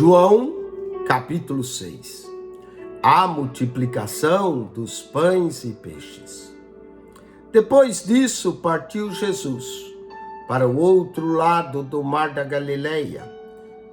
João, capítulo 6. A multiplicação dos pães e peixes. Depois disso, partiu Jesus para o outro lado do mar da Galileia,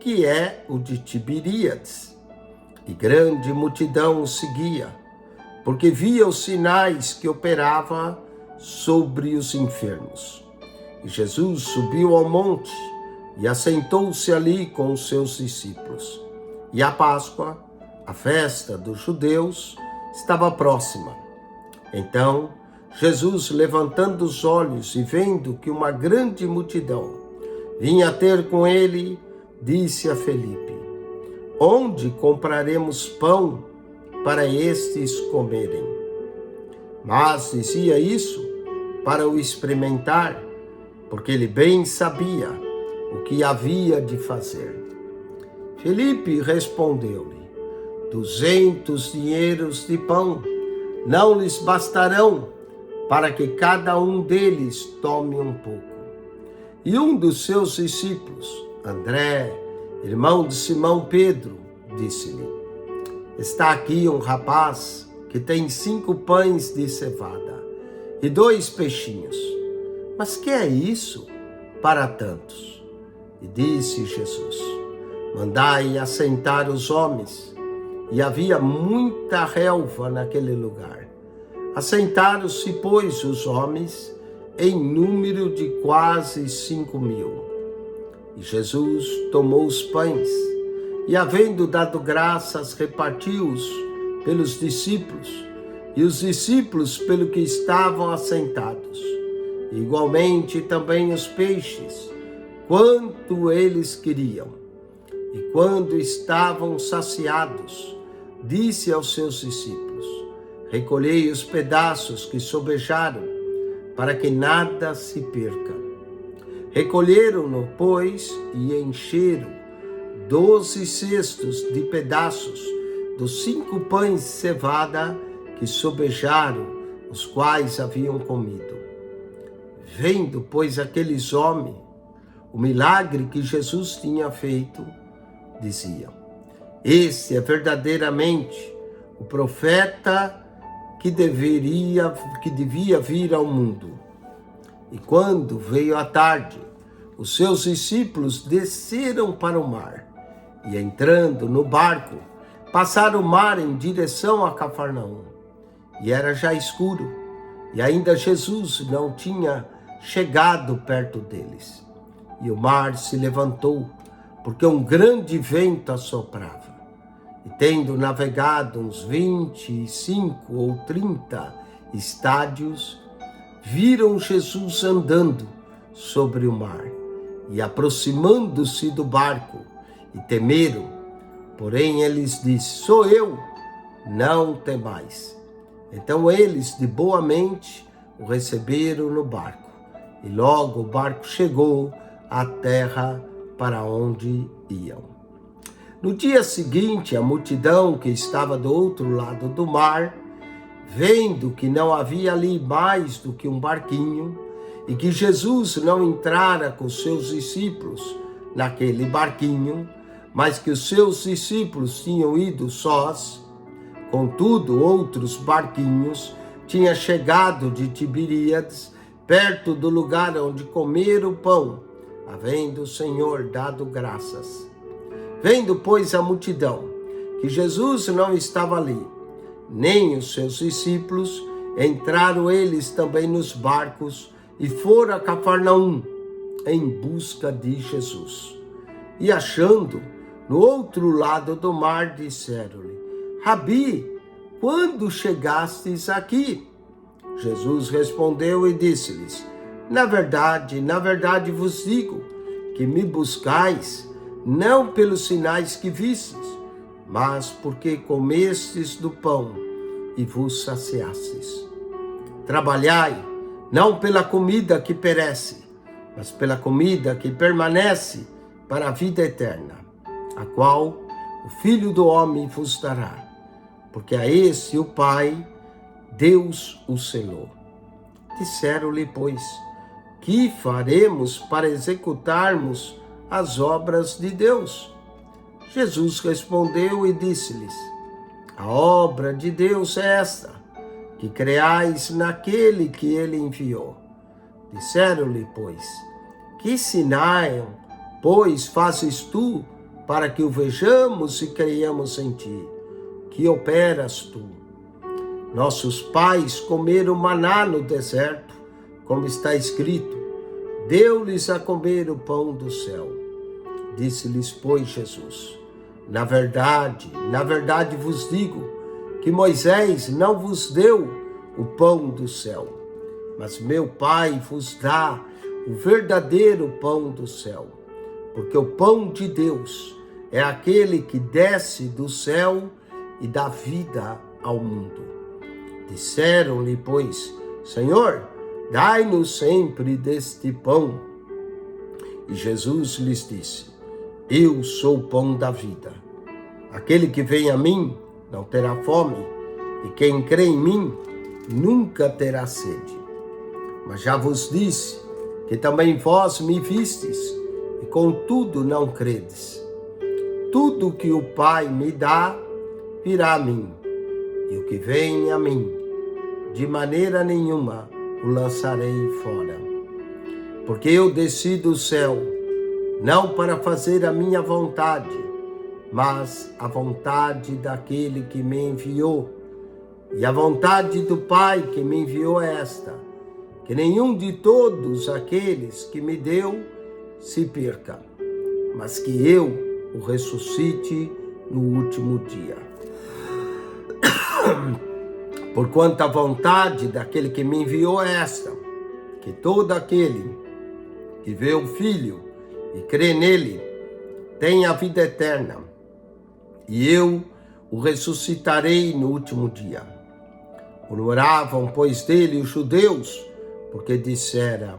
que é o de Tiberíades, e grande multidão o seguia, porque via os sinais que operava sobre os enfermos. E Jesus subiu ao monte e assentou-se ali com os seus discípulos. E a Páscoa, a festa dos judeus, estava próxima. Então, Jesus, levantando os olhos e vendo que uma grande multidão vinha ter com ele, disse a Felipe: onde compraremos pão para estes comerem? Mas dizia isso para o experimentar, porque ele bem sabia o que havia de fazer. Felipe respondeu-lhe: 200 dinheiros de pão não lhes bastarão para que cada um deles tome um pouco. E um dos seus discípulos, André, irmão de Simão Pedro, disse-lhe: está aqui um rapaz que tem 5 pães de cevada e 2 peixinhos. Mas que é isso para tantos? E disse Jesus: mandai assentar os homens. E havia muita relva naquele lugar. Assentaram-se, pois, os homens em número de quase 5.000. E Jesus tomou os pães e, havendo dado graças, repartiu-os pelos discípulos, e os discípulos pelo que estavam assentados. E, igualmente também os peixes, quanto eles queriam. E quando estavam saciados, disse aos seus discípulos: recolhei os pedaços que sobejaram, para que nada se perca. Recolheram-no, pois, e encheram 12 cestos de pedaços dos 5 pães de cevada que sobejaram, os quais haviam comido. Vendo, pois, aqueles homens o milagre que Jesus tinha feito, diziam: este é verdadeiramente o profeta que devia vir ao mundo. E quando veio a tarde, os seus discípulos desceram para o mar e, entrando no barco, passaram o mar em direção a Cafarnaum. E era já escuro, e ainda Jesus não tinha chegado perto deles. E o mar se levantou, porque um grande vento assoprava. E tendo navegado uns 25 ou 30 estádios, viram Jesus andando sobre o mar e aproximando-se do barco, e temeram. Porém ele lhes disse: sou eu, não temais. Então eles de boa mente o receberam no barco, e logo o barco chegou à terra para onde iam. No dia seguinte, a multidão que estava do outro lado do mar, vendo que não havia ali mais do que um barquinho, e que Jesus não entrara com seus discípulos naquele barquinho, mas que os seus discípulos tinham ido sós, contudo outros barquinhos tinham chegado de Tiberíades, perto do lugar onde comeram o pão, havendo o Senhor dado graças. Vendo, pois, a multidão, que Jesus não estava ali, nem os seus discípulos, entraram eles também nos barcos e foram a Cafarnaum em busca de Jesus. E achando no outro lado do mar, disseram-lhe: Rabi, quando chegastes aqui? Jesus respondeu e disse-lhes: na verdade vos digo que me buscais, não pelos sinais que vistes, mas porque comestes do pão e vos saciastes. Trabalhai, não pela comida que perece, mas pela comida que permanece para a vida eterna, a qual o Filho do Homem vos dará, porque a esse o Pai, Deus o selou. Disseram-lhe, pois: que faremos para executarmos as obras de Deus? Jesus respondeu e disse-lhes: a obra de Deus é esta, que creais naquele que ele enviou. Disseram-lhe, pois, que sinal, pois, fazes tu para que o vejamos e creiamos em ti? Que operas tu? Nossos pais comeram maná no deserto, como está escrito, deu-lhes a comer o pão do céu. Disse-lhes, pois, Jesus: na verdade vos digo que Moisés não vos deu o pão do céu, mas meu Pai vos dá o verdadeiro pão do céu, porque o pão de Deus é aquele que desce do céu e dá vida ao mundo. Disseram-lhe, pois, Senhor, dai-nos sempre deste pão. E Jesus lhes disse: eu sou o pão da vida. Aquele que vem a mim não terá fome, e quem crê em mim nunca terá sede. Mas já vos disse que também vós me vistes, e contudo não credes. Tudo que o Pai me dá virá a mim, e o que vem a mim, de maneira nenhuma o lançarei fora. Porque eu desci do céu, não para fazer a minha vontade, mas a vontade daquele que me enviou. E a vontade do Pai que me enviou é esta, que nenhum de todos aqueles que me deu se perca, mas que eu o ressuscite no último dia. Porquanto a vontade daquele que me enviou é esta, que todo aquele que vê o Filho e crê nele tenha a vida eterna, e eu o ressuscitarei no último dia. Murmuravam, pois, dele os judeus, porque dissera: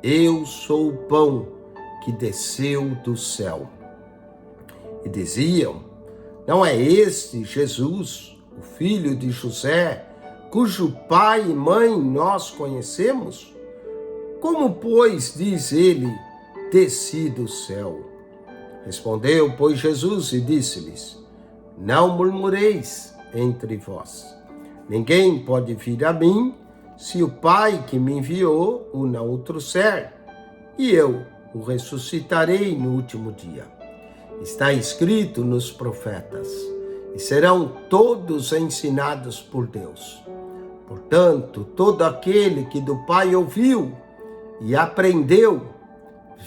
eu sou o pão que desceu do céu. E diziam: não é este Jesus, o filho de José, cujo pai e mãe nós conhecemos? Como, pois, diz ele, desci do céu? Respondeu, pois, Jesus e disse-lhes: não murmureis entre vós. Ninguém pode vir a mim se o Pai que me enviou o não o trouxer, e eu o ressuscitarei no último dia. Está escrito nos profetas, e serão todos ensinados por Deus. Portanto, todo aquele que do Pai ouviu e aprendeu,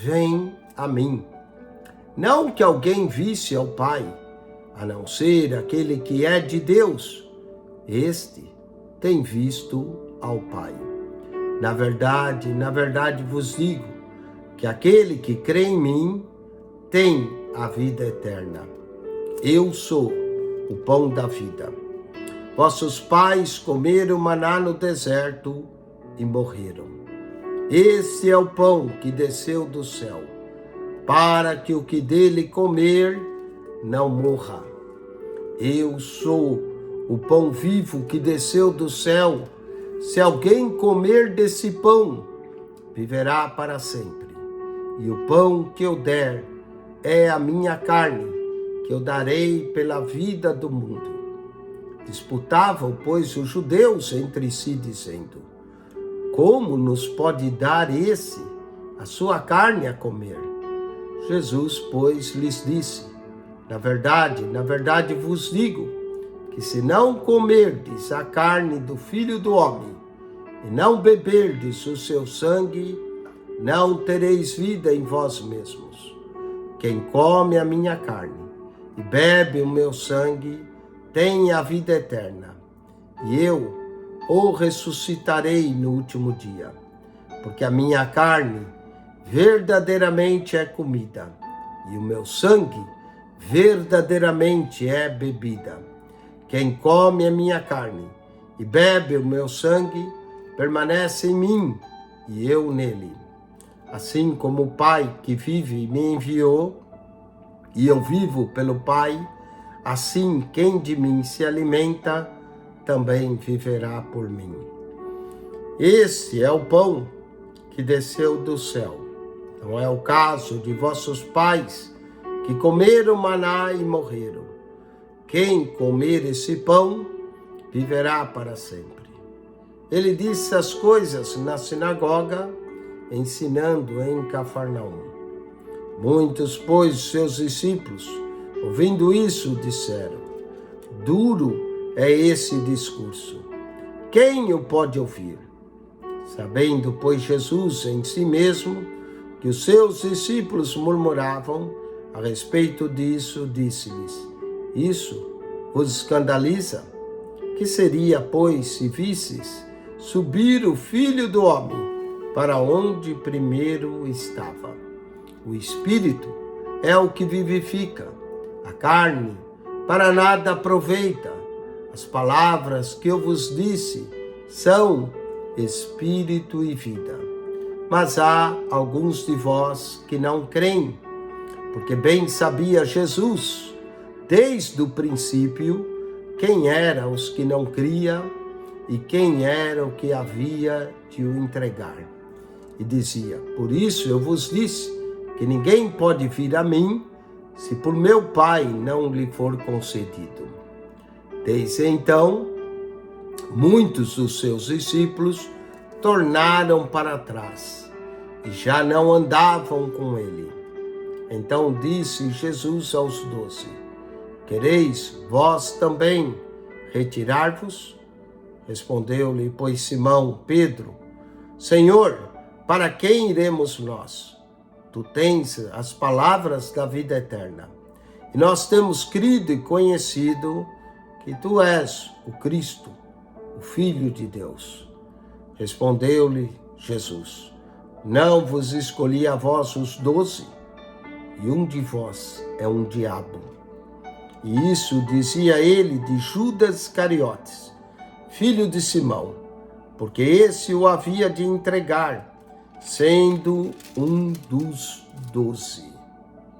vem a mim. Não que alguém visse ao Pai, a não ser aquele que é de Deus. Este tem visto ao Pai. Na verdade vos digo, que aquele que crê em mim tem a vida eterna. Eu sou o pão da vida. Vossos pais comeram maná no deserto e morreram. Esse é o pão que desceu do céu, para que o que dele comer não morra. Eu sou o pão vivo que desceu do céu. Se alguém comer desse pão, viverá para sempre. E o pão que eu der é a minha carne, que eu darei pela vida do mundo. Disputavam, pois, os judeus entre si, dizendo: como nos pode dar esse a sua carne a comer? Jesus, pois, lhes disse: na verdade vos digo, que se não comerdes a carne do Filho do Homem, e não beberdes o seu sangue, não tereis vida em vós mesmos. Quem come a minha carne e bebe o meu sangue, tem a vida eterna, e eu o ressuscitarei no último dia. Porque a minha carne verdadeiramente é comida, e o meu sangue verdadeiramente é bebida. Quem come a minha carne e bebe o meu sangue, permanece em mim e eu nele. Assim como o Pai que vive me enviou, e eu vivo pelo Pai, assim quem de mim se alimenta, também viverá por mim. Esse é o pão que desceu do céu. Não é o caso de vossos pais, que comeram maná e morreram. Quem comer esse pão viverá para sempre. Ele disse as coisas na sinagoga, ensinando em Cafarnaum. Muitos, pois, seus discípulos, ouvindo isso, disseram: duro é esse discurso. Quem o pode ouvir? Sabendo, pois, Jesus em si mesmo que os seus discípulos murmuravam a respeito disso, disse-lhes: isso vos escandaliza? Que seria, pois, se visses subir o Filho do Homem para onde primeiro estava? O Espírito é o que vivifica, a carne para nada aproveita. As palavras que eu vos disse são Espírito e vida. Mas há alguns de vós que não creem, porque bem sabia Jesus, desde o princípio, quem eram os que não criam e quem era o que havia de o entregar. E dizia: por isso eu vos disse que ninguém pode vir a mim se por meu Pai não lhe for concedido. Desde então, muitos dos seus discípulos tornaram para trás e já não andavam com ele. Então disse Jesus aos 12: quereis vós também retirar-vos? Respondeu-lhe, pois, Simão Pedro: Senhor, para quem iremos nós? Tu tens as palavras da vida eterna. E nós temos crido e conhecido que tu és o Cristo, o Filho de Deus. Respondeu-lhe Jesus: não vos escolhi a vós os 12, e um de vós é um diabo. E isso dizia ele de Judas Iscariotes, filho de Simão, porque esse o havia de entregar, sendo um dos 12.